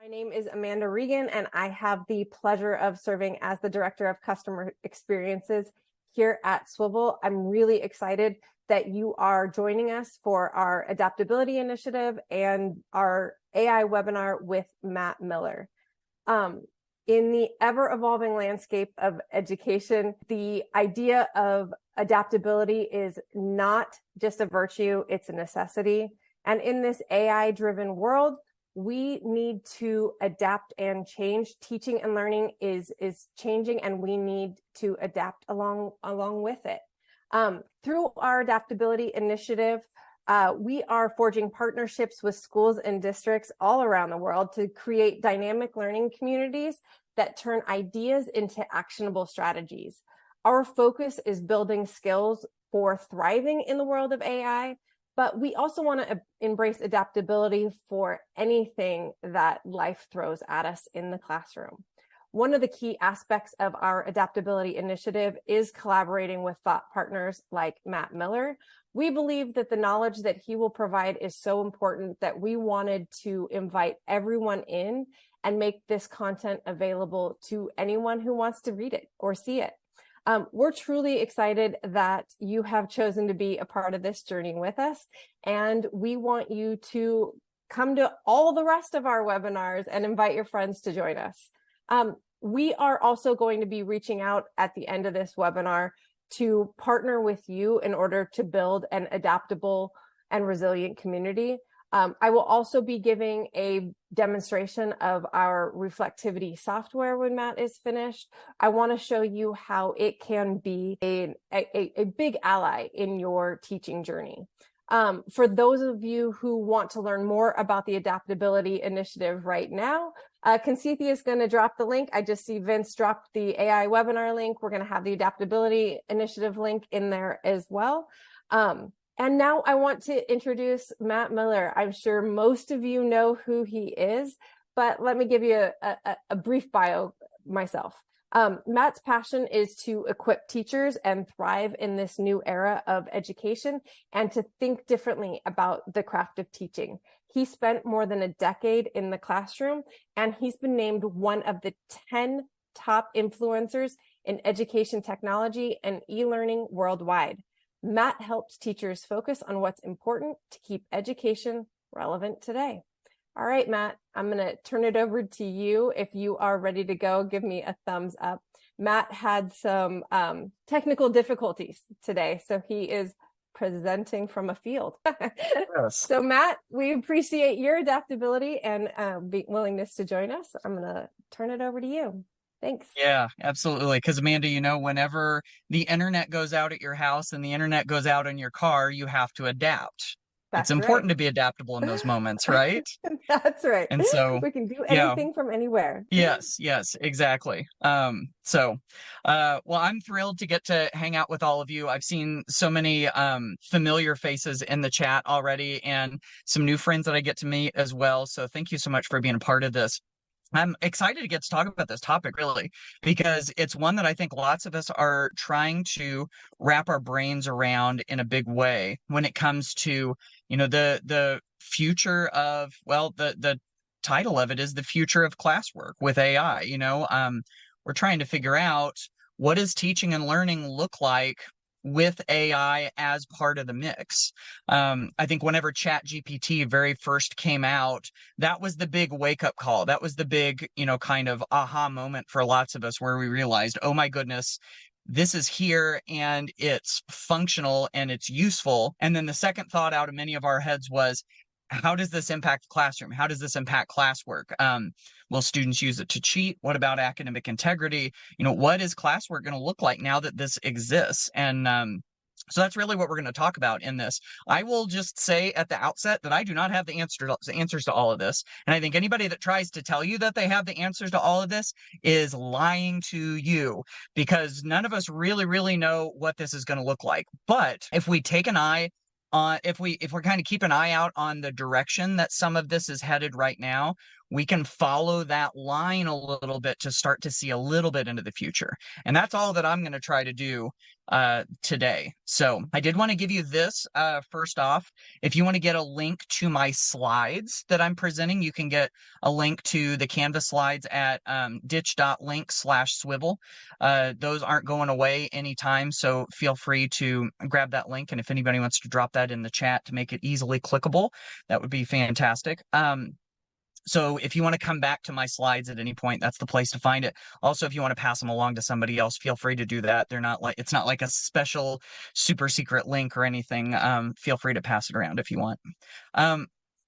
My name is Amanda Regan, and I have the pleasure of serving as the Director of Customer Experiences here at Swivl. I'm really excited that you are joining us for our Adaptability Initiative and our AI webinar with Matt Miller. In the ever-evolving landscape of education, the idea of adaptability is not just a virtue, it's a necessity. And in this AI-driven world, we need to adapt and change. Teaching and learning is changing, and we need to adapt along with it. Through our Adaptability Initiative, we are forging partnerships with schools and districts all around the world to create dynamic learning communities that turn ideas into actionable strategies. Our focus is building skills for thriving in the world of AI, but we also want to embrace adaptability for anything that life throws at us in the classroom. One of the key aspects of our Adaptability Initiative is collaborating with thought partners like Matt Miller. We believe that the knowledge that he will provide is so important that we wanted to invite everyone in and make this content available to anyone who wants to read it or see it. We're truly excited that you have chosen to be a part of this journey with us, and we want you to come to all the rest of our webinars and invite your friends to join us. We are also going to be reaching out at the end of this webinar to partner with you in order to build an adaptable and resilient community. I will also be giving a demonstration of our Reflectivity software when Matt is finished. I want to show you how it can be a big ally in your teaching journey. For those of you who want to learn more about the Adaptability Initiative right now, Conceithia is going to drop the link. I just see Vince dropped the AI webinar link. We're going to have the Adaptability Initiative link in there as well. And now I want to introduce Matt Miller. I'm sure most of you know who he is, but let me give you a brief bio myself. Matt's passion is to equip teachers and thrive in this new era of education and to think differently about the craft of teaching. He spent more than a decade in the classroom, and he's been named one of the 10 top influencers in education technology and e-learning worldwide. Matt helps teachers focus on what's important to keep education relevant today. All right, Matt, I'm going to turn it over to you. If you are ready to go, give me a thumbs up. Matt had some technical difficulties today, so he is presenting from a field. Yes. So, Matt, we appreciate your adaptability and willingness to join us. I'm going to turn it over to you. Thanks. Yeah, absolutely. Because Amanda, whenever the internet goes out at your house and the internet goes out in your car, you have to adapt. That's It's important right. to be adaptable in those moments, right? That's right. And so, we can do yeah, anything from anywhere. yes, exactly. Well, I'm thrilled to get to hang out with all of you. I've seen so many familiar faces in the chat already and some new friends that I get to meet as well. So thank you so much for being a part of this. I'm excited to get to talk about this topic, really, because it's one that I think lots of us are trying to wrap our brains around in a big way when it comes to, the future of, well, the title of it is the future of classwork with AI. We're trying to figure out, what does teaching and learning look like with AI as part of the mix. I think whenever ChatGPT very first came out, that was the big wake-up call. That was the big, kind of aha moment for lots of us, where we realized, oh my goodness, this is here and it's functional and it's useful. And then the second thought out of many of our heads was, how does this impact the classroom? How does this impact classwork? Will students use it to cheat? What about academic integrity? What is classwork going to look like now that this exists? And so that's really what we're going to talk about in this. I will just say at the outset that I do not have the answers to all of this. And I think anybody that tries to tell you that they have the answers to all of this is lying to you, because none of us really know what this is going to look like. But if we take an eye if we're kind of keep an eye out on the direction that some of this is headed right now, we can follow that line a little bit to start to see a little bit into the future. And that's all that I'm going to try to do today. So I did want to give you this first off. If you want to get a link to my slides that I'm presenting, you can get a link to the Canvas slides at ditch.link/Swivl. Those aren't going away anytime, so feel free to grab that link. And if anybody wants to drop that in the chat to make it easily clickable, that would be fantastic. So if you want to come back to my slides at any point, that's the place to find it. Also, if you want to pass them along to somebody else, feel free to do that. It's not like a special super secret link or anything. Feel free to pass it around if you want.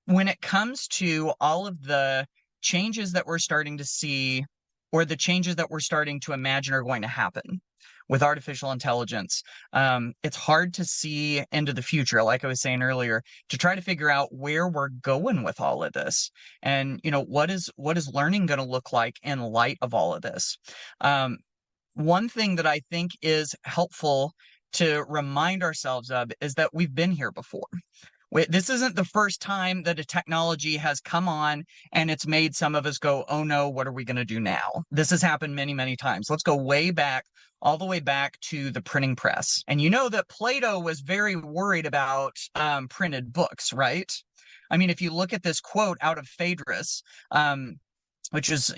When it comes to all of the changes that we're starting to see, or the changes that we're starting to imagine are going to happen with artificial intelligence, it's hard to see into the future, like I was saying earlier, to try to figure out where we're going with all of this. And, what is learning going to look like in light of all of this? One thing that I think is helpful to remind ourselves of is that we've been here before. This isn't the first time that a technology has come on and it's made some of us go, oh no, what are we going to do now? This has happened many, many times. Let's go way back, all the way back to the printing press. And you know that Plato was very worried about printed books, right? I mean, if you look at this quote out of Phaedrus, which is,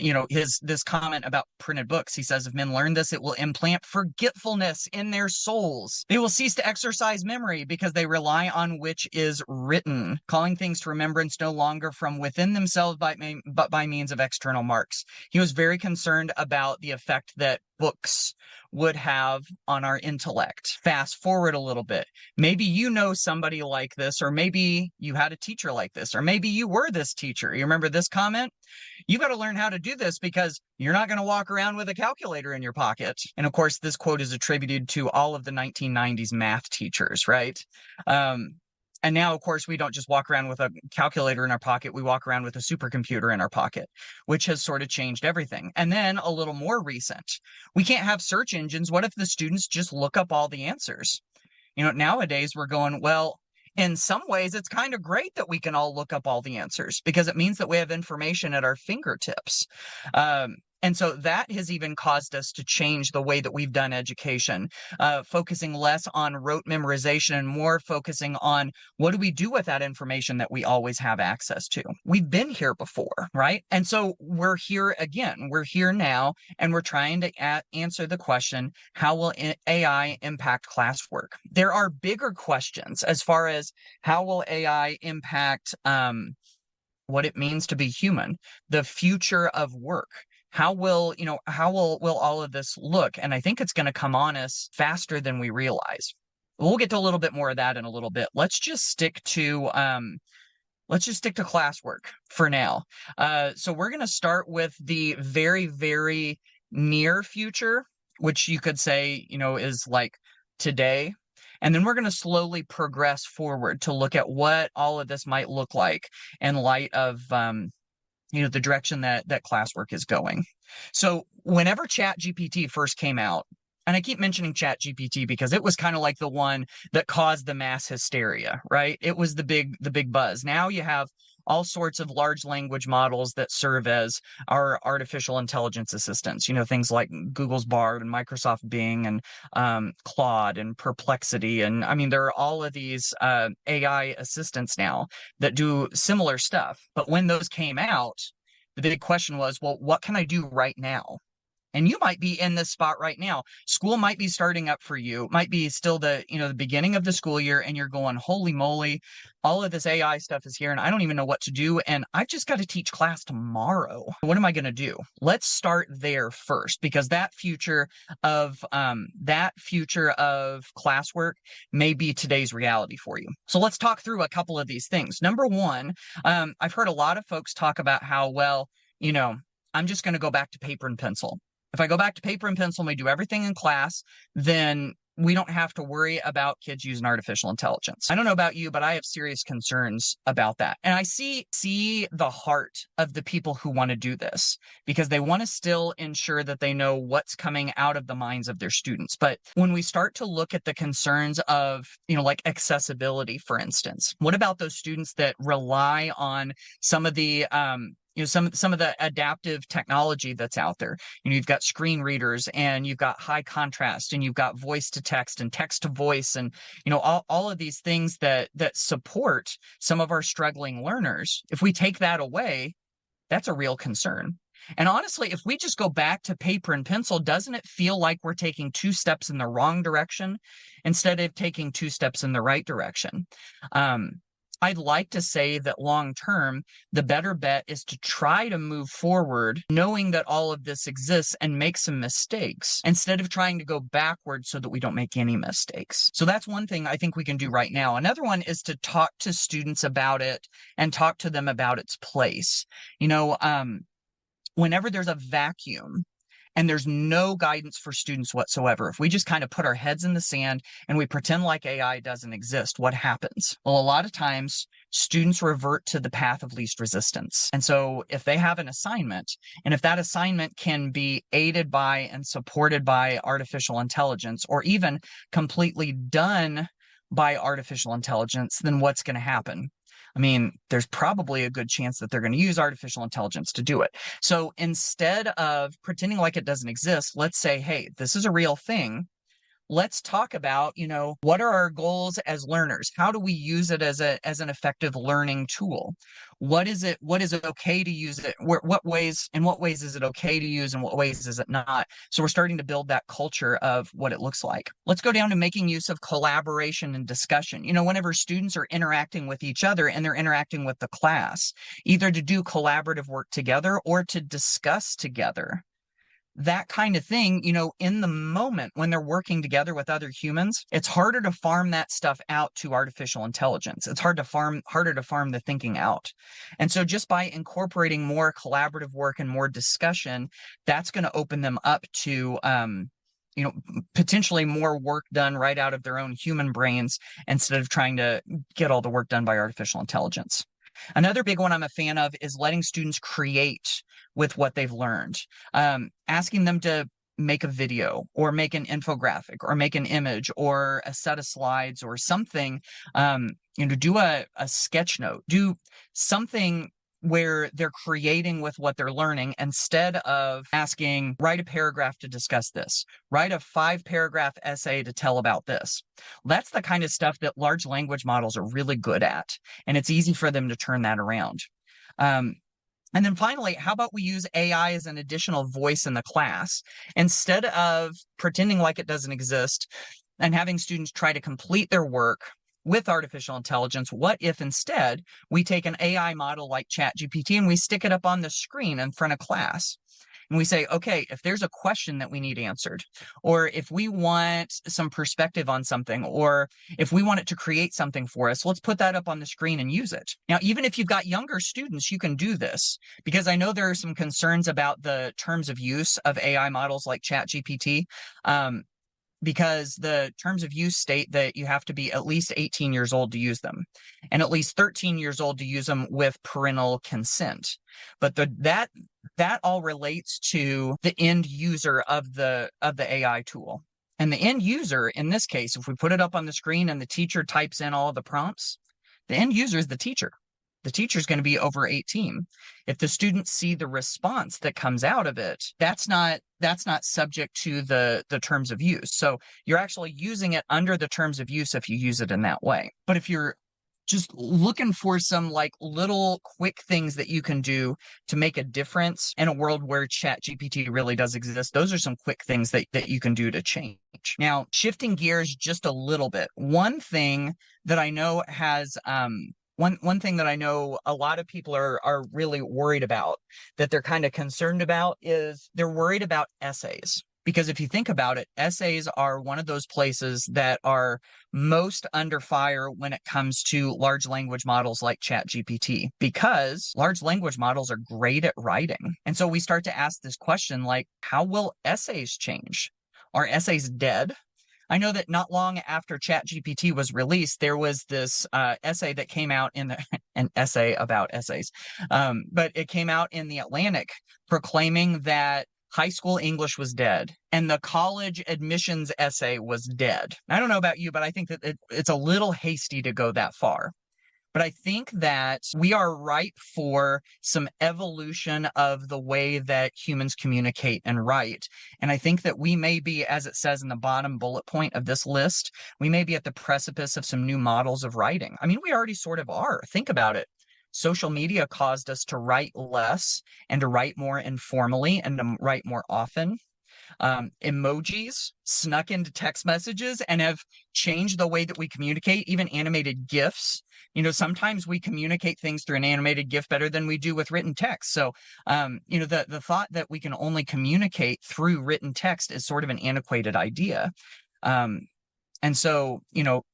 this comment about printed books. He says, if men learn this, it will implant forgetfulness in their souls. They will cease to exercise memory because they rely on which is written, calling things to remembrance no longer from within themselves, but by means of external marks. He was very concerned about the effect that books would have on our intellect. Fast forward a little bit. Maybe you know somebody like this, or maybe you had a teacher like this, or maybe you were this teacher. You remember this comment? You got to learn how to do this because you're not going to walk around with a calculator in your pocket. And of course, this quote is attributed to all of the 1990s math teachers, right? And now, of course, we don't just walk around with a calculator in our pocket. We walk around with a supercomputer in our pocket, which has sort of changed everything. And then a little more recent, we can't have search engines. What if the students just look up all the answers? Nowadays we're going, well, in some ways, it's kind of great that we can all look up all the answers because it means that we have information at our fingertips. And so that has even caused us to change the way that we've done education, focusing less on rote memorization and more focusing on what do we do with that information that we always have access to. We've been here before, right? And so we're here again. We're here now, and we're trying to answer the question, how will AI impact classwork? There are bigger questions as far as how will AI impact what it means to be human, the future of work. How will all of this look? And I think it's going to come on us faster than we realize. We'll get to a little bit more of that in a little bit. Let's just stick to classwork for now. So we're going to start with the very, very near future, which you could say, is like today. And then we're going to slowly progress forward to look at what all of this might look like in light of the direction that classwork is going. So whenever ChatGPT first came out, and I keep mentioning ChatGPT because it was kind of like the one that caused the mass hysteria, right? It was the big buzz. Now you have all sorts of large language models that serve as our artificial intelligence assistants, things like Google's Bard and Microsoft Bing and Claude and Perplexity. And I mean, there are all of these AI assistants now that do similar stuff. But when those came out, the big question was, well, what can I do right now? And you might be in this spot right now. School might be starting up for you. It might be still the beginning of the school year, and you're going, holy moly, all of this AI stuff is here, and I don't even know what to do, and I've just got to teach class tomorrow. What am I going to do? Let's start there first, because that future of classwork may be today's reality for you. So let's talk through a couple of these things. Number one, I've heard a lot of folks talk about how, well, I'm just going to go back to paper and pencil. If I go back to paper and pencil and we do everything in class, then we don't have to worry about kids using artificial intelligence. I don't know about you, but I have serious concerns about that. And I see the heart of the people who want to do this because they want to still ensure that they know what's coming out of the minds of their students. But when we start to look at the concerns of, like accessibility, for instance, what about those students that rely on some of the some of the adaptive technology that's out there. You've got screen readers, and you've got high contrast, and you've got voice to text and text to voice, and all of these things that support some of our struggling learners. If we take that away, that's a real concern. And honestly, if we just go back to paper and pencil, doesn't it feel like we're taking 2 steps in the wrong direction instead of taking 2 steps in the right direction? I'd like to say that long term, the better bet is to try to move forward, knowing that all of this exists, and make some mistakes instead of trying to go backwards so that we don't make any mistakes. So that's one thing I think we can do right now. Another one is to talk to students about it and talk to them about its place. Whenever there's a vacuum and there's no guidance for students whatsoever, if we just kind of put our heads in the sand and we pretend like AI doesn't exist, what happens? Well, a lot of times students revert to the path of least resistance. And so if they have an assignment, and if that assignment can be aided by and supported by artificial intelligence, or even completely done by artificial intelligence, then what's going to happen? I mean, there's probably a good chance that they're going to use artificial intelligence to do it. So instead of pretending like it doesn't exist, let's say, hey, this is a real thing. Let's talk about, what are our goals as learners? How do we use it as an effective learning tool? What is it okay to use it? In what ways is it okay to use, and what ways is it not? So we're starting to build that culture of what it looks like. Let's go down to making use of collaboration and discussion. Whenever students are interacting with each other and they're interacting with the class, either to do collaborative work together or to discuss together. That kind of thing, in the moment when they're working together with other humans, it's harder to farm that stuff out to artificial intelligence. It's harder to farm the thinking out. And so just by incorporating more collaborative work and more discussion, that's going to open them up to, potentially more work done right out of their own human brains instead of trying to get all the work done by artificial intelligence. Another big one I'm a fan of is letting students create with what they've learned. Asking them to make a video or make an infographic or make an image or a set of slides or something, do a sketch note, do something where they're creating with what they're learning, instead of asking, write a paragraph to discuss this, write a 5-paragraph essay to tell about this. That's the kind of stuff that large language models are really good at, and it's easy for them to turn that around. And then finally, how about we use AI as an additional voice in the class instead of pretending like it doesn't exist and having students try to complete their work with artificial intelligence? What if instead we take an AI model like ChatGPT and we stick it up on the screen in front of class? And we say, okay, if there's a question that we need answered, or if we want some perspective on something, or if we want it to create something for us, let's put that up on the screen and use it. Now, even if you've got younger students, you can do this, because I know there are some concerns about the terms of use of AI models like ChatGPT. Because the terms of use state that you have to be at least 18 years old to use them, and at least 13 years old to use them with parental consent. But that all relates to the end user of the AI tool. And the end user, in this case, if we put it up on the screen and the teacher types in all of the prompts, the end user is the teacher. The teacher is going to be over 18. If the students see the response that comes out of it, that's not subject to the terms of use. So you're actually using it under the terms of use if you use it in that way. But if you're just looking for some little quick things that you can do to make a difference in a world where ChatGPT really does exist, those are some quick things that you can do to change. Now, shifting gears just a little bit, one thing that I know has one thing that I know a lot of people are really worried about, that they're kind of concerned about, is they're worried about essays. Because if you think about it, essays are one of those places that are most under fire when it comes to large language models like ChatGPT, because large language models are great at writing. And so we start to ask this question, like, how will essays change? Are essays dead? I know that not long after ChatGPT was released, there was this essay that came out in an essay about essays, but it came out in the Atlantic proclaiming that high school English was dead and the college admissions essay was dead. I don't know about you, but I think that it's a little hasty to go that far. But I think that we are ripe for some evolution of the way that humans communicate and write. And I think that we may be, as it says in the bottom bullet point of this list, we may be at the precipice of some new models of writing. I mean, we already sort of are. Think about it. Social media caused us to write less and to write more informally and to write more often. Emojis snuck into text messages and have changed the way that we communicate, even animated GIFs. Sometimes we communicate things through an animated GIF better than we do with written text. So, the thought that we can only communicate through written text is sort of an antiquated idea. And so,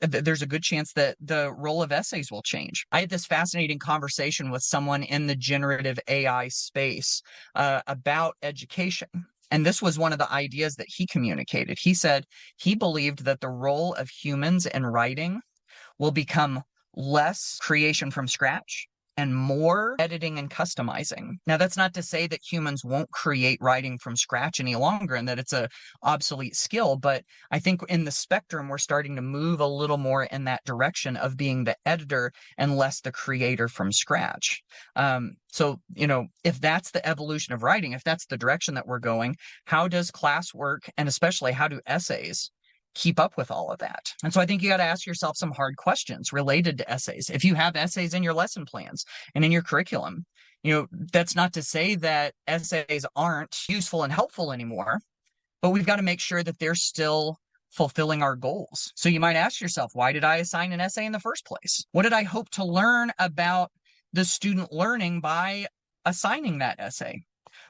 there's a good chance that the role of essays will change. I had this fascinating conversation with someone in the generative AI space about education. And this was one of the ideas that he communicated. He said he believed that the role of humans in writing will become less creation from scratch and more editing and customizing. Now, that's not to say that humans won't create writing from scratch any longer and that it's a obsolete skill, but I think in the spectrum, we're starting to move a little more in that direction of being the editor and less the creator from scratch. So, if that's the evolution of writing, if that's the direction that we're going, how does classwork and especially how do essays keep up with all of that? And so I think you got to ask yourself some hard questions related to essays. If you have essays in your lesson plans and in your curriculum, that's not to say that essays aren't useful and helpful anymore, but we've got to make sure that they're still fulfilling our goals. So you might ask yourself, why did I assign an essay in the first place? What did I hope to learn about the student learning by assigning that essay?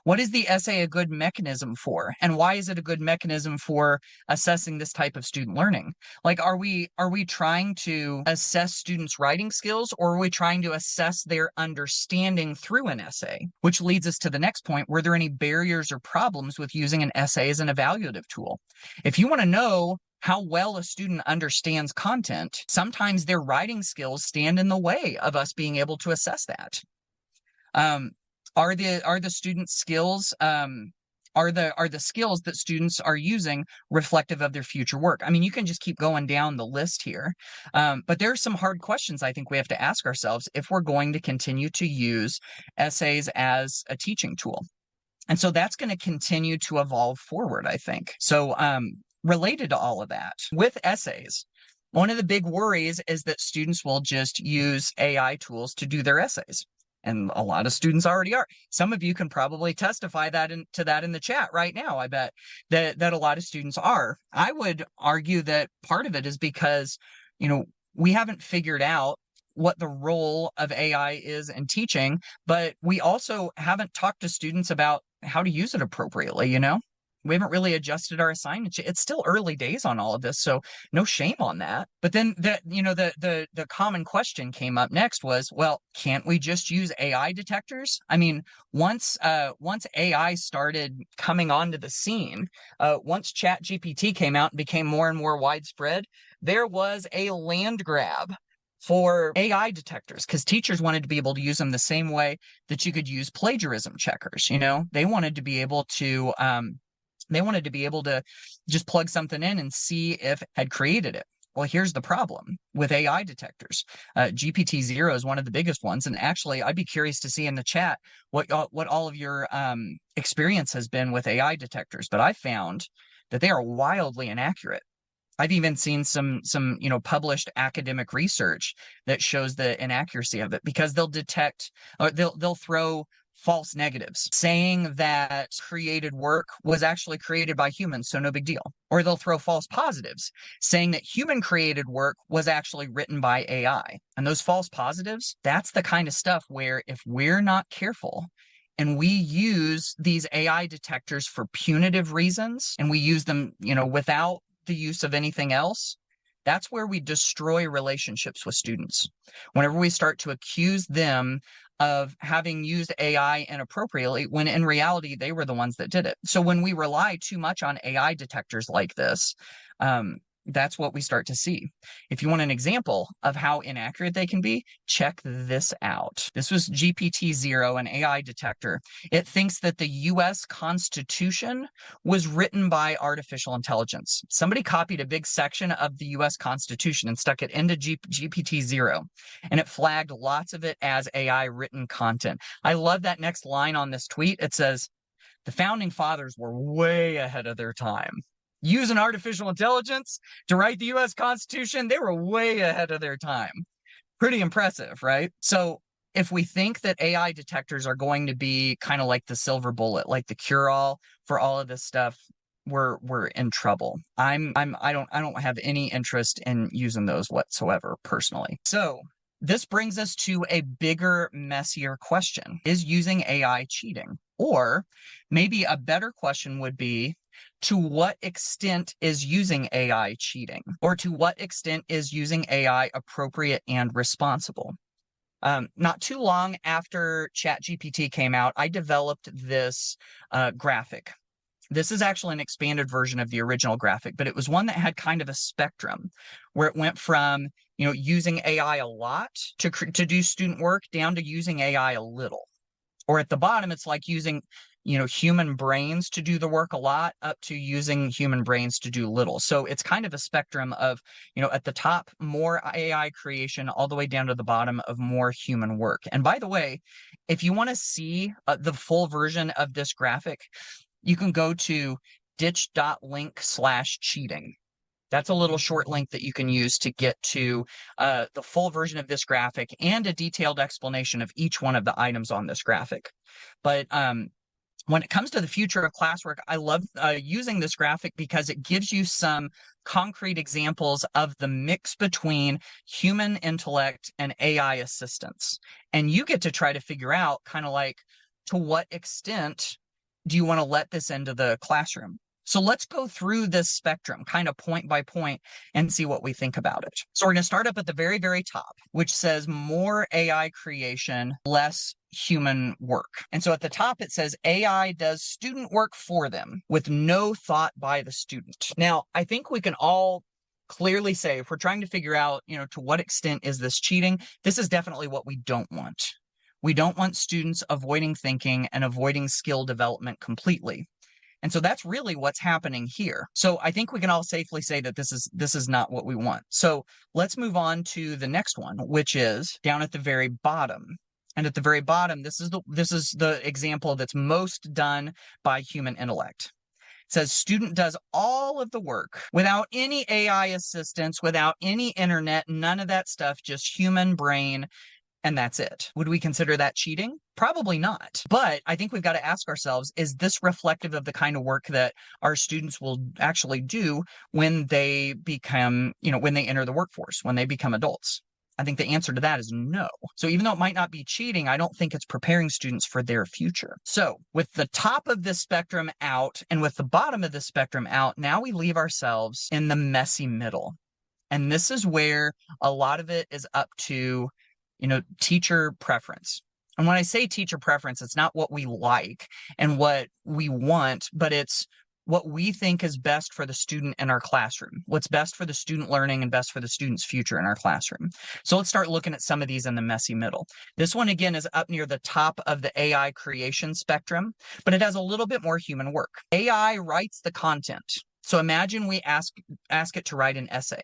What is the essay a good mechanism for? And why is it a good mechanism for assessing this type of student learning? Like, are we trying to assess students' writing skills, or are we trying to assess their understanding through an essay? Which leads us to the next point. Were there any barriers or problems with using an essay as an evaluative tool? If you want to know how well a student understands content, sometimes their writing skills stand in the way of us being able to assess that. Are the student skills are the skills that students are using reflective of their future work? I mean, you can just keep going down the list here, but there are some hard questions I think we have to ask ourselves if we're going to continue to use essays as a teaching tool. And so that's going to continue to evolve forward, I think. So related to all of that, with essays, one of the big worries is that students will just use AI tools to do their essays. And a lot of students already are. Some of you can probably testify to that in the chat right now. I bet that a lot of students are. I would argue that part of it is because, we haven't figured out what the role of AI is in teaching, but we also haven't talked to students about how to use it appropriately, We haven't really adjusted our assignment. It's still early days on all of this, so no shame on that. But then the common question came up next was, well, can't we just use AI detectors? I mean, once AI started coming onto the scene, once ChatGPT came out and became more and more widespread, there was a land grab for AI detectors because teachers wanted to be able to use them the same way that you could use plagiarism checkers. They wanted to be able to just plug something in and see if it had created it. Well, here's the problem with AI detectors. GPT-0 is one of the biggest ones. And actually, I'd be curious to see in the chat what all of your experience has been with AI detectors. But I found that they are wildly inaccurate. I've even seen some published academic research that shows the inaccuracy of it because they'll detect or they'll throw false negatives saying that created work was actually created by humans, so no big deal. Or they'll throw false positives saying that human created work was actually written by AI. And those false positives, that's the kind of stuff where if we're not careful and we use these AI detectors for punitive reasons and we use them, without the use of anything else, that's where we destroy relationships with students. Whenever we start to accuse them of having used AI inappropriately, when in reality, they were the ones that did it. So when we rely too much on AI detectors like this, that's what we start to see. If you want an example of how inaccurate they can be, check this out. This was GPT-0, an AI detector. It thinks that the US Constitution was written by artificial intelligence. Somebody copied a big section of the US Constitution and stuck it into GPT-0, and it flagged lots of it as AI written content. I love that next line on this tweet. It says, "The founding fathers were way ahead of their time. Using artificial intelligence to write the US Constitution, they were way ahead of their time." Pretty impressive, right? So if we think that AI detectors are going to be kind of like the silver bullet, like the cure-all for all of this stuff, we're in trouble. I don't have any interest in using those whatsoever personally. So this brings us to a bigger, messier question. Is using AI cheating? Or maybe a better question would be, to what extent is using AI cheating? Or to what extent is using AI appropriate and responsible? Not too long after ChatGPT came out, I developed this graphic. This is actually an expanded version of the original graphic, but it was one that had kind of a spectrum where it went from, using AI a lot to do student work down to using AI a little. Or at the bottom, it's like using, human brains to do the work a lot up to using human brains to do little. So it's kind of a spectrum of, at the top, more AI creation all the way down to the bottom of more human work. And by the way, if you want to see the full version of this graphic, you can go to ditch.link/cheating. That's a little short link that you can use to get to the full version of this graphic and a detailed explanation of each one of the items on this graphic. But when it comes to the future of classwork, I love using this graphic because it gives you some concrete examples of the mix between human intellect and AI assistance. And you get to try to figure out kind of like, to what extent do you want to let this into the classroom? So let's go through this spectrum kind of point by point and see what we think about it. So we're going to start up at the very, very top, which says more AI creation, less human work. And so at the top, it says AI does student work for them with no thought by the student. Now, I think we can all clearly say, if we're trying to figure out, to what extent is this cheating, this is definitely what we don't want. We don't want students avoiding thinking and avoiding skill development completely. And so that's really what's happening here. So I think we can all safely say that this is not what we want. So let's move on to the next one, which is down at the very bottom. And at the very bottom, this is the example that's most done by human intellect. It says student does all of the work without any AI assistance, without any internet, none of that stuff, just human brain. And that's it. Would we consider that cheating? Probably not. But I think we've got to ask ourselves, is this reflective of the kind of work that our students will actually do when they become, when they enter the workforce, when they become adults? I think the answer to that is no. So even though it might not be cheating, I don't think it's preparing students for their future. So with the top of this spectrum out and with the bottom of the spectrum out, now we leave ourselves in the messy middle. And this is where a lot of it is up to teacher preference. And when I say teacher preference, it's not what we like and what we want, but it's what we think is best for the student in our classroom, what's best for the student learning and best for the student's future in our classroom. So let's start looking at some of these in the messy middle. This one, again, is up near the top of the AI creation spectrum, but it has a little bit more human work. AI writes the content. So imagine we ask it to write an essay.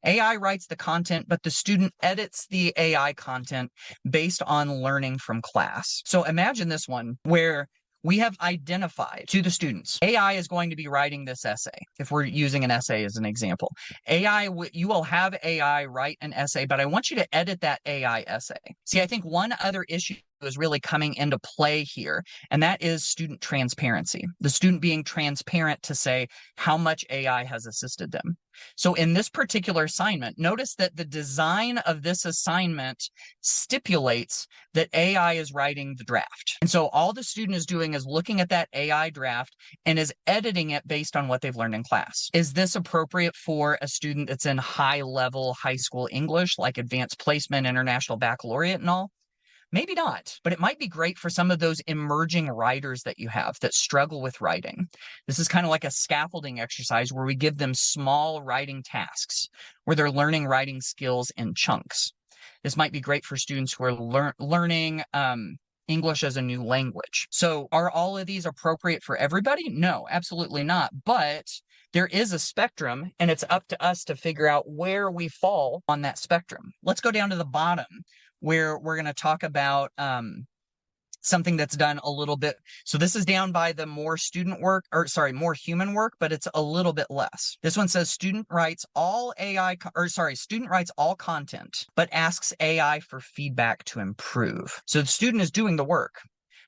AI writes the content, but the student edits the AI content based on learning from class. So imagine this one where we have identified to the students, AI is going to be writing this essay. If we're using an essay as an example, you will have AI write an essay, but I want you to edit that AI essay. See, I think one other issue is really coming into play here, and that is student transparency. The student being transparent to say how much AI has assisted them. So in this particular assignment, notice that the design of this assignment stipulates that AI is writing the draft. And so all the student is doing is looking at that AI draft and is editing it based on what they've learned in class. Is this appropriate for a student that's in high-level high school English, like advanced placement, international baccalaureate and all? Maybe not, but it might be great for some of those emerging writers that you have that struggle with writing. This is kind of like a scaffolding exercise where we give them small writing tasks where they're learning writing skills in chunks. This might be great for students who are learning English as a new language. So are all of these appropriate for everybody? No, absolutely not. But there is a spectrum, and it's up to us to figure out where we fall on that spectrum. Let's go down to the bottom, where we're going to talk about something that's done a little bit. So this is down by the more student work, or sorry, more human work, but it's a little bit less. This one says student writes all content, but asks AI for feedback to improve. So the student is doing the work,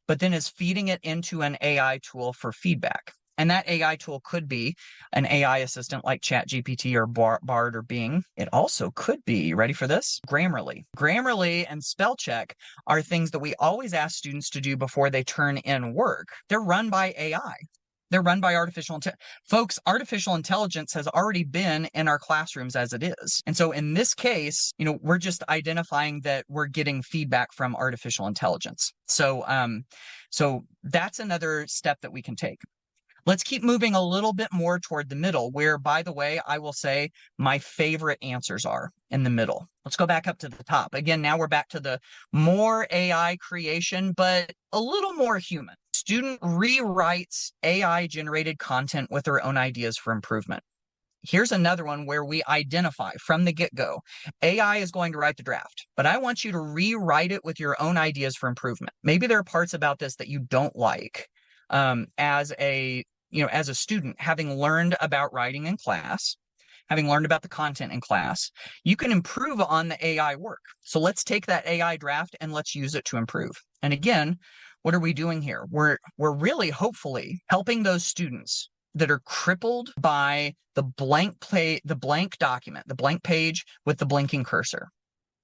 but then is feeding it into an AI tool for feedback. And that AI tool could be an AI assistant like ChatGPT or Bard or Bing. It also could be, you ready for this? Grammarly. Grammarly and spell check are things that we always ask students to do before they turn in work. They're run by AI. They're run by artificial intelligence. Folks, artificial intelligence has already been in our classrooms as it is. And so in this case, we're just identifying that we're getting feedback from artificial intelligence. So that's another step that we can take. Let's keep moving a little bit more toward the middle, where, by the way, I will say my favorite answers are in the middle. Let's go back up to the top. Again, now we're back to the more AI creation, but a little more human. Student rewrites AI-generated content with their own ideas for improvement. Here's another one where we identify from the get-go, AI is going to write the draft, but I want you to rewrite it with your own ideas for improvement. Maybe there are parts about this that you don't like. As a student, having learned about writing in class, having learned about the content in class, you can improve on the AI work. So let's take that AI draft and let's use it to improve. And again, what are we doing here? We're really hopefully helping those students that are crippled by the blank document, the blank page with the blinking cursor,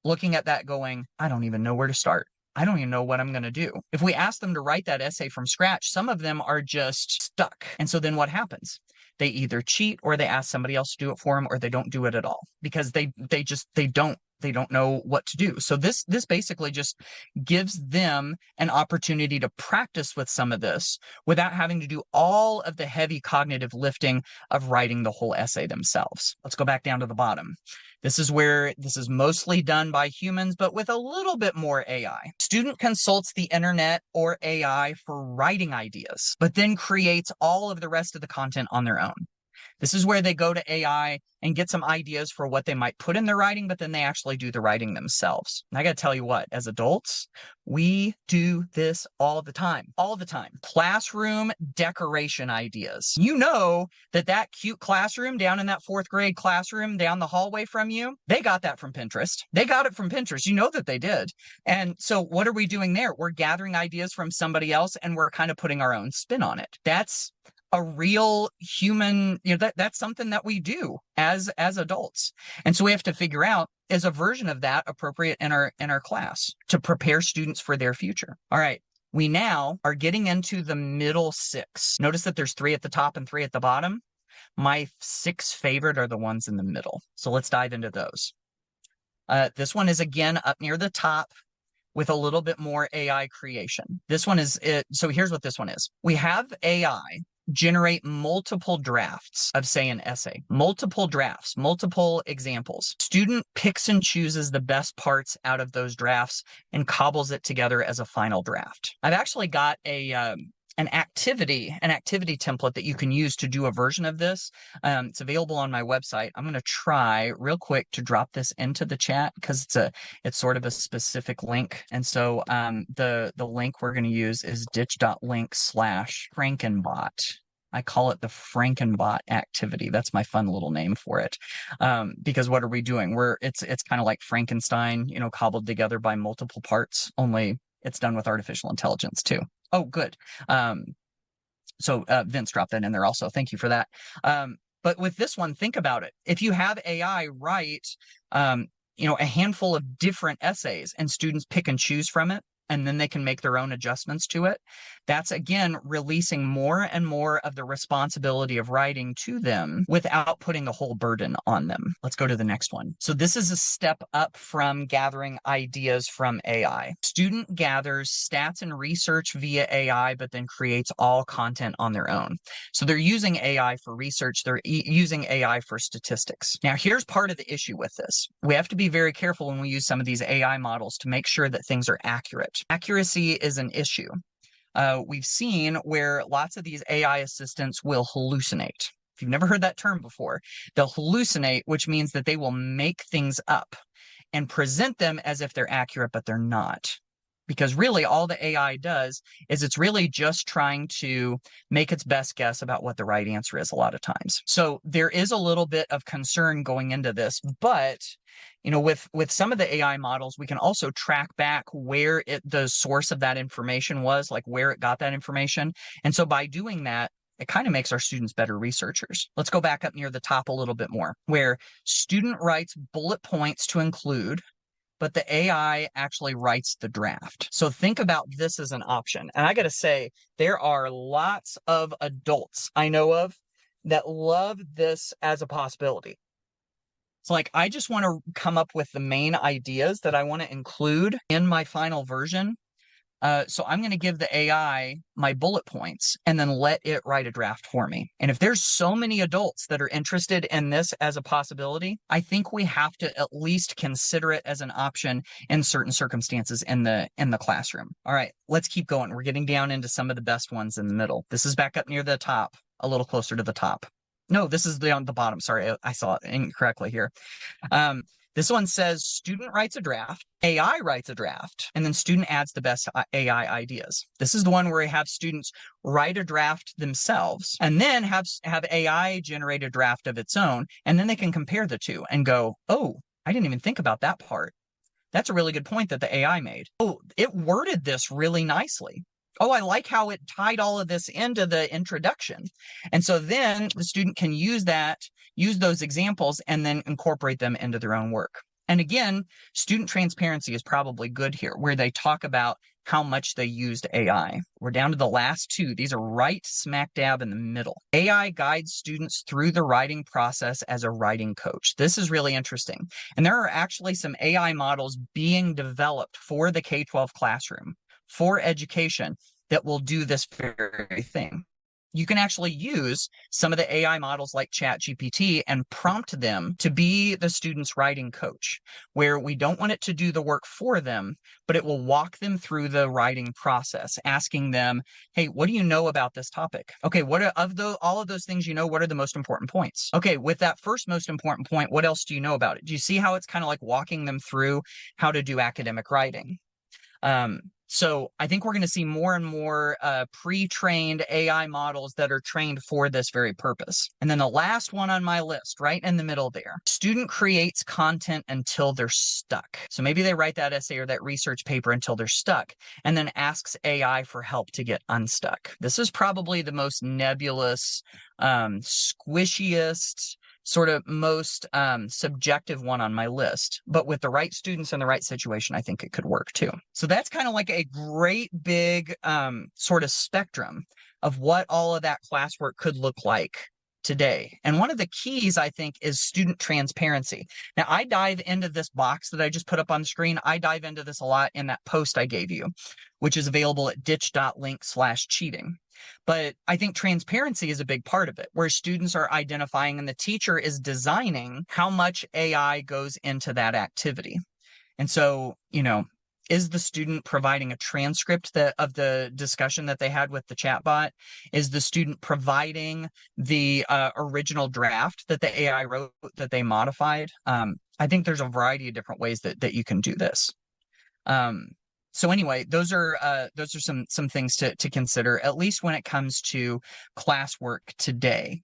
looking at that going, I don't even know where to start. I don't even know what I'm going to do. If we ask them to write that essay from scratch, some of them are just stuck. And so then what happens? They either cheat or they ask somebody else to do it for them, or they don't do it at all because they don't know what to do. So this basically just gives them an opportunity to practice with some of this without having to do all of the heavy cognitive lifting of writing the whole essay themselves. Let's go back down to the bottom. This is where this is mostly done by humans, but with a little bit more AI. Student consults the internet or AI for writing ideas, but then creates all of the rest of the content on their own. This is where they go to AI and get some ideas for what they might put in their writing, but then they actually do the writing themselves. And I got to tell you what, as adults, we do this all the time. Classroom decoration ideas. You know that cute classroom down in that 4th grade classroom down the hallway from you, they got that from Pinterest. They got it from Pinterest. You know that they did. And so what are we doing there? We're gathering ideas from somebody else and we're kind of putting our own spin on it. That's a real human, that's something that we do as adults. And so we have to figure out, is a version of that appropriate in our class to prepare students for their future? All right. We now are getting into the middle 6. Notice that there's 3 at the top and 3 at the bottom. My 6 favorite are the ones in the middle. So let's dive into those. This one is again up near the top with a little bit more AI creation. This one is it. So here's what this one is. We have AI generate multiple drafts of, say, an essay, multiple drafts, multiple examples. Student picks and chooses the best parts out of those drafts and cobbles it together as a final draft. I've actually got an activity template that you can use to do a version of this. It's available on my website. I'm going to try real quick to drop this into the chat because it's sort of a specific link. And so the link we're going to use is ditch.link/Frankenbot. I call it the Frankenbot activity. That's my fun little name for it. Because what are we doing? It's kind of like Frankenstein, cobbled together by multiple parts, only it's done with artificial intelligence too. Oh, good. So Vince dropped that in there also. Thank you for that. But with this one, think about it. If you have AI write, a handful of different essays and students pick and choose from it, and then they can make their own adjustments to it. That's again releasing more and more of the responsibility of writing to them without putting the whole burden on them. Let's go to the next one. So this is a step up from gathering ideas from AI. Student gathers stats and research via AI, but then creates all content on their own. So they're using AI for research. They're using AI for statistics. Now, here's part of the issue with this. We have to be very careful when we use some of these AI models to make sure that things are accurate. Accuracy is an issue. We've seen where lots of these AI assistants will hallucinate. If you've never heard that term before, they'll hallucinate, which means that they will make things up and present them as if they're accurate, but they're not. Because really all the AI does is it's really just trying to make its best guess about what the right answer is a lot of times. So there is a little bit of concern going into this, but with some of the AI models, we can also track back where the source of that information was, like where it got that information. And so by doing that, it kind of makes our students better researchers. Let's go back up near the top a little bit more, where student writes bullet points to include, but the AI actually writes the draft. So think about this as an option. And I got to say, there are lots of adults I know of that love this as a possibility. It's like, I just want to come up with the main ideas that I want to include in my final version. So I'm going to give the AI my bullet points and then let it write a draft for me. And if there's so many adults that are interested in this as a possibility, I think we have to at least consider it as an option in certain circumstances in the classroom. All right, let's keep going. We're getting down into some of the best ones in the middle. This is back up near the top, a little closer to the top. No, this is on the bottom. Sorry, I saw it incorrectly here. This one says student writes a draft, AI writes a draft, and then student adds the best AI ideas. This is the one where you have students write a draft themselves and then have AI generate a draft of its own, and then they can compare the two and go, oh, I didn't even think about that part. That's a really good point that the AI made. Oh, it worded this really nicely. Oh, I like how it tied all of this into the introduction. And so then the student can use those examples and then incorporate them into their own work. And again, student transparency is probably good here, where they talk about how much they used AI. We're down to the last two. These are right smack dab in the middle. AI guides students through the writing process as a writing coach. This is really interesting. And there are actually some AI models being developed for the K-12 classroom, for education, that will do this very thing. You can actually use some of the AI models like ChatGPT and prompt them to be the student's writing coach, where we don't want it to do the work for them, but it will walk them through the writing process, asking them, hey, what do you know about this topic? Okay, what are all of those things what are the most important points? Okay, with that first most important point, what else do you know about it? Do you see how it's kind of like walking them through how to do academic writing? So I think we're going to see more and more pre-trained AI models that are trained for this very purpose. And then the last one on my list, right in the middle there, student creates content until they're stuck. So maybe they write that essay or that research paper until they're stuck, and then asks AI for help to get unstuck. This is probably the most nebulous, squishiest, sort of most subjective one on my list, but with the right students in the right situation, I think it could work too. So that's kind of like a great big sort of spectrum of what all of that classwork could look like today. And one of the keys, I think, is student transparency. Now, I dive into this box that I just put up on the screen. I dive into this a lot in that post I gave you, which is available at ditch.link/cheating. But I think transparency is a big part of it, where students are identifying and the teacher is designing how much AI goes into that activity. And so, is the student providing a transcript of the discussion that they had with the chatbot? Is the student providing the original draft that the AI wrote that they modified? I think there's a variety of different ways that you can do this. So anyway, those are some things to consider, at least when it comes to classwork today.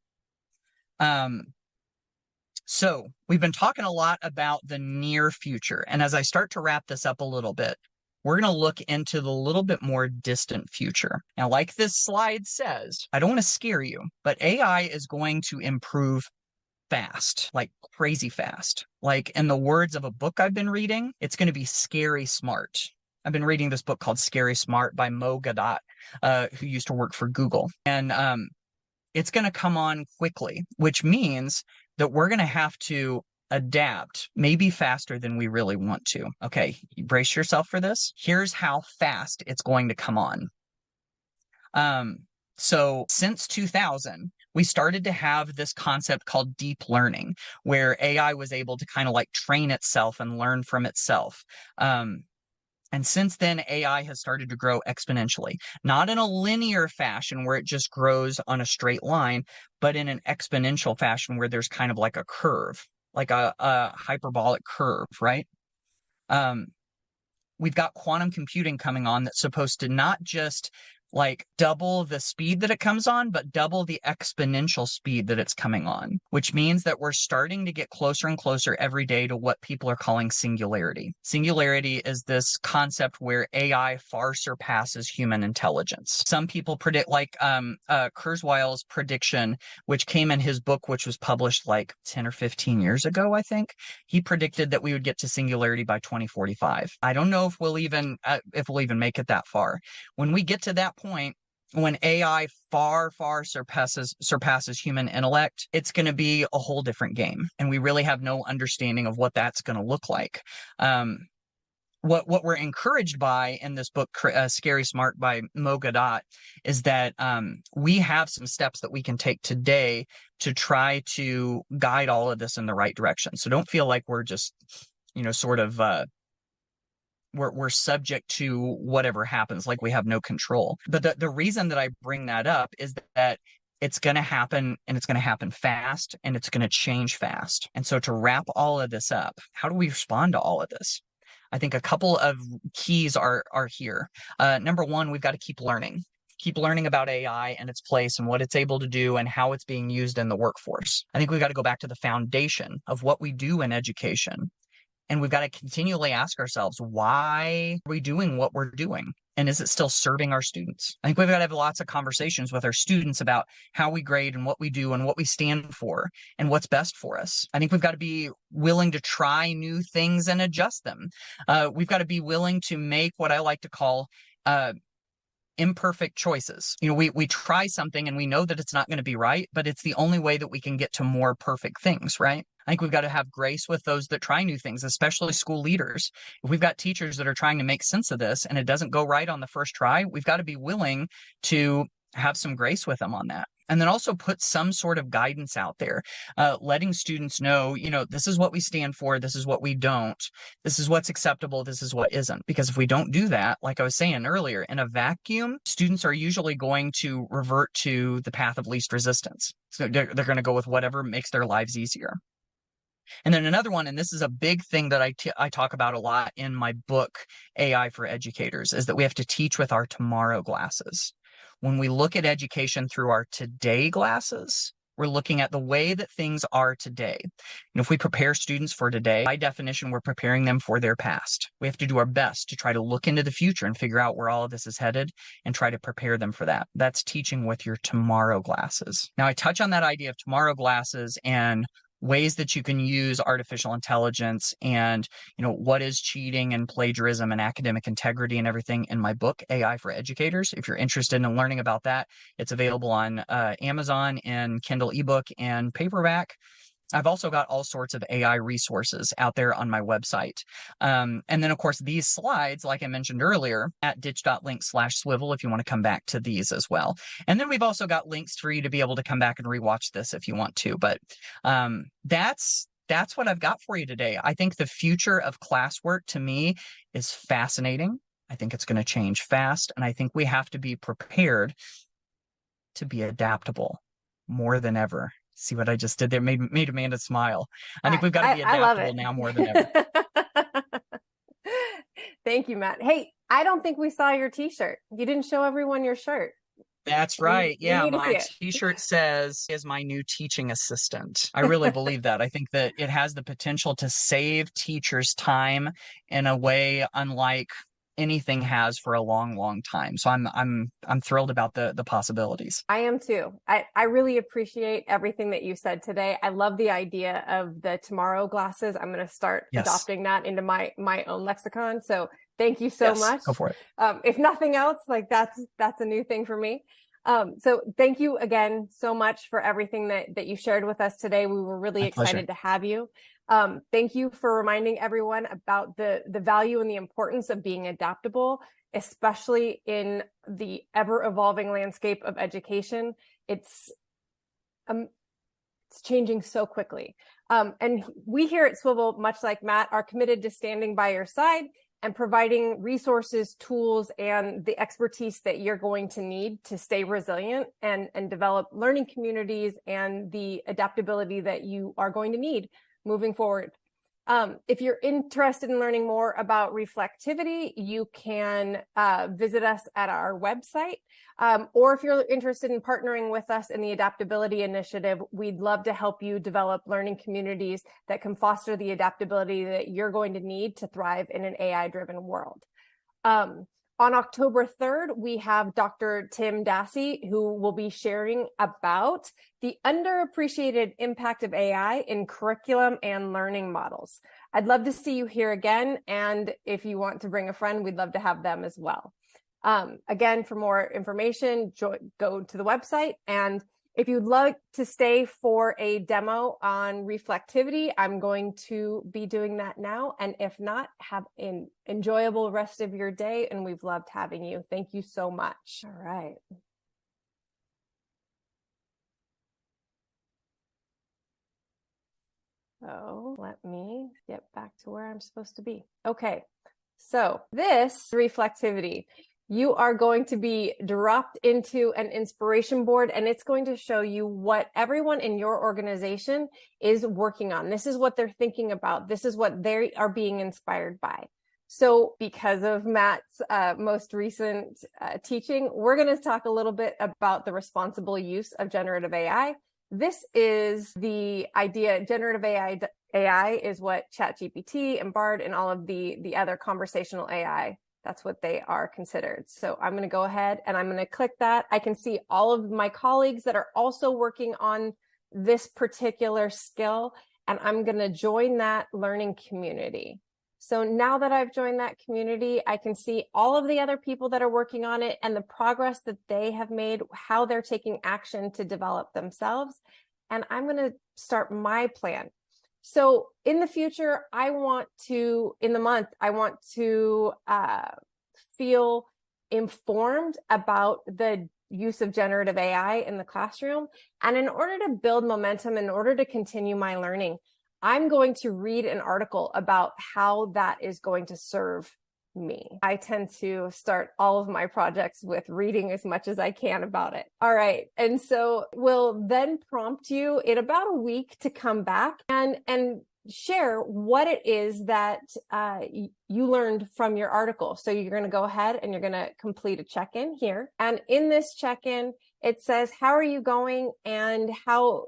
So we've been talking a lot about the near future. And as I start to wrap this up a little bit, we're going to look into the little bit more distant future. Now, like this slide says, I don't want to scare you, but AI is going to improve fast, like crazy fast. Like in the words of a book I've been reading, it's going to be scary smart. I've been reading this book called Scary Smart by Mo Gadat, who used to work for Google. And it's going to come on quickly, which means that we're going to have to adapt maybe faster than we really want to. Okay, brace yourself for this. Here's how fast it's going to come on. So since 2000, we started to have this concept called deep learning, where AI was able to kind of like train itself and learn from itself. And since then, AI has started to grow exponentially, not in a linear fashion where it just grows on a straight line, but in an exponential fashion where there's kind of like a curve, like a hyperbolic curve, right? We've got quantum computing coming on that's supposed to not just like double the speed that it comes on, but double the exponential speed that it's coming on, which means that we're starting to get closer and closer every day to what people are calling singularity. Singularity is this concept where AI far surpasses human intelligence. Some people predict, like Kurzweil's prediction, which came in his book, which was published like 10 or 15 years ago, I think. He predicted that we would get to singularity by 2045. I don't know if we'll even make it that far. When we get to that point, when AI far surpasses human intellect, it's going to be a whole different game, and we really have no understanding of what that's going to look like. What we're encouraged by in this book, Scary Smart by Mo Gadat, is that we have some steps that we can take today to try to guide all of this in the right direction. So don't feel like we're just, sort of we're subject to whatever happens, like we have no control. But the reason that I bring that up is that it's going to happen, and it's going to happen fast, and it's going to change fast. And so to wrap all of this up, how do we respond to all of this? I think a couple of keys are here. Number one, we've got to keep learning. Keep learning about AI and its place and what it's able to do and how it's being used in the workforce. I think we've got to go back to the foundation of what we do in education. And we've got to continually ask ourselves, why are we doing what we're doing? And is it still serving our students? I think we've got to have lots of conversations with our students about how we grade and what we do and what we stand for and what's best for us. I think we've got to be willing to try new things and adjust them. We've got to be willing to make what I like to call imperfect choices. We try something and we know that it's not going to be right, but it's the only way that we can get to more perfect things, right? I think we've got to have grace with those that try new things, especially school leaders. If we've got teachers that are trying to make sense of this and it doesn't go right on the first try, we've got to be willing to have some grace with them on that. And then also put some sort of guidance out there, letting students know, this is what we stand for, this is what we don't, this is what's acceptable, this is what isn't. Because if we don't do that, like I was saying earlier, in a vacuum, students are usually going to revert to the path of least resistance. So they're going to go with whatever makes their lives easier. And then another one, and this is a big thing that I talk about a lot in my book, AI for Educators, is that we have to teach with our tomorrow glasses. When we look at education through our today glasses, we're looking at the way that things are today. And if we prepare students for today, by definition, we're preparing them for their past. We have to do our best to try to look into the future and figure out where all of this is headed and try to prepare them for that. That's teaching with your tomorrow glasses. Now, I touch on that idea of tomorrow glasses and ways that you can use artificial intelligence and, what is cheating and plagiarism and academic integrity and everything in my book, AI for Educators. If you're interested in learning about that, it's available on Amazon in Kindle ebook and paperback. I've also got all sorts of AI resources out there on my website. And then, of course, these slides, like I mentioned earlier, at ditch.link/Swivl if you want to come back to these as well. And then we've also got links for you to be able to come back and rewatch this if you want to. But that's what I've got for you today. I think the future of classwork, to me, is fascinating. I think it's going to change fast. And I think we have to be prepared to be adaptable more than ever. See what I just did there? Made Amanda smile. I think we've got to be adaptable now more than ever. Thank you, Matt. Hey, I don't think we saw your t-shirt. You didn't show everyone your shirt. That's right. Yeah, my t-shirt says is my new teaching assistant. I really believe that. I think that it has the potential to save teachers time in a way unlike anything has for a long, long time. So I'm thrilled about the possibilities. I am too. I really appreciate everything that you said today. I love the idea of the tomorrow glasses. I'm going to start Yes. adopting that into my own lexicon. So thank you so Yes. much. Go for it. If nothing else, like that's a new thing for me. So thank you again so much for everything that you shared with us today. We were really My pleasure. excited to have you. Thank you for reminding everyone about the value and the importance of being adaptable, especially in the ever-evolving landscape of education. It's changing so quickly. And we here at Swivl, much like Matt, are committed to standing by your side and providing resources, tools, and the expertise that you're going to need to stay resilient and develop learning communities and the adaptability that you are going to need moving forward. If you're interested in learning more about Reflectivity, you can visit us at our website. Or if you're interested in partnering with us in the Adaptability Initiative, we'd love to help you develop learning communities that can foster the adaptability that you're going to need to thrive in an AI-driven world. On October 3rd, we have Dr. Tim Dassey, who will be sharing about the underappreciated impact of AI in curriculum and learning models. I'd love to see you here again. And if you want to bring a friend, we'd love to have them as well. Again, for more information, go to the website. And if you'd like to stay for a demo on Reflectivity, I'm going to be doing that now. And if not, have an enjoyable rest of your day. And we've loved having you. Thank you so much. All right. So let me get back to where I'm supposed to be. Okay. So this Reflectivity, you are going to be dropped into an inspiration board, and it's going to show you what everyone in your organization is working on. This is what they're thinking about. This is what they are being inspired by. So because of Matt's most recent teaching, we're going to talk a little bit about the responsible use of generative AI. This is the idea. Generative AI is what ChatGPT and Bard and all of the other conversational AI, that's what they are considered. So I'm going to go ahead and I'm going to click that. I can see all of my colleagues that are also working on this particular skill, and I'm going to join that learning community. So now that I've joined that community, I can see all of the other people that are working on it and the progress that they have made, how they're taking action to develop themselves. And I'm going to start my plan. So in the future, I want to feel informed about the use of generative AI in the classroom. And in order to build momentum, in order to continue my learning, I'm going to read an article about how that is going to serve me. I tend to start all of my projects with reading as much as I can about it. All right. And so we'll then prompt you in about a week to come back and share what it is that you learned from your article. So you're going to go ahead and you're going to complete a check-in here. And in this check-in, it says, how are you going and how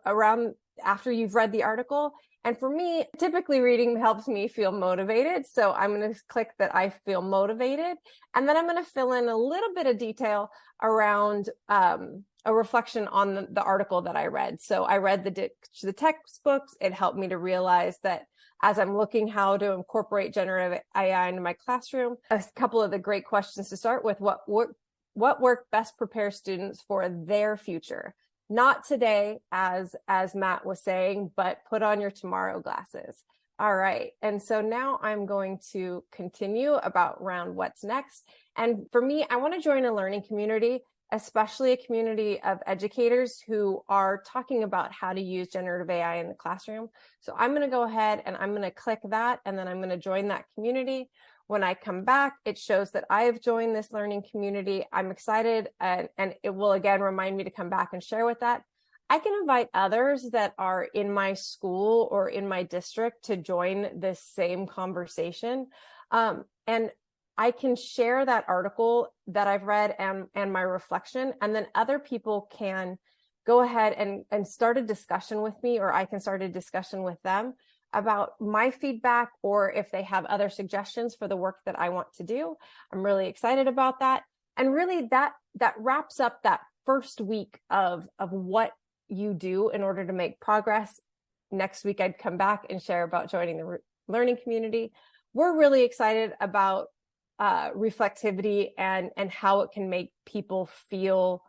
around after you've read the article. And for me, typically reading helps me feel motivated. So I'm going to click that I feel motivated. And then I'm going to fill in a little bit of detail around a reflection on the article that I read. So I read the textbooks. It helped me to realize that as I'm looking how to incorporate generative AI into my classroom, a couple of the great questions to start with: what work best prepares students for their future? Not today, as Matt was saying, but put on your tomorrow glasses. All right. And so now I'm going to continue around what's next. And for me, I want to join a learning community, especially a community of educators who are talking about how to use generative AI in the classroom. So I'm going to go ahead and I'm going to click that, and then I'm going to join that community. When I come back, it shows that I have joined this learning community. I'm excited, and it will again remind me to come back and share with that. I can invite others that are in my school or in my district to join this same conversation. And I can share that article that I've read and my reflection, and then other people can go ahead and start a discussion with me, or I can start a discussion with them about my feedback or if they have other suggestions for the work that I want to do. I'm really excited about that. And really that wraps up that first week of what you do in order to make progress. Next week, I'd come back and share about joining the learning community. We're really excited about reflectivity and how it can make people feel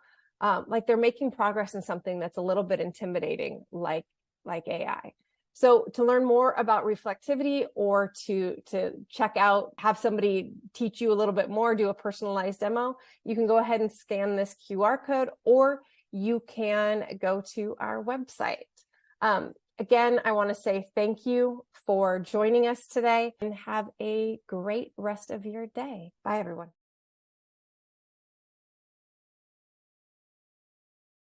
like they're making progress in something that's a little bit intimidating, like AI. So to learn more about reflectivity or to check out, have somebody teach you a little bit more, do a personalized demo, you can go ahead and scan this QR code, or you can go to our website. Again, I want to say thank you for joining us today and have a great rest of your day. Bye, everyone.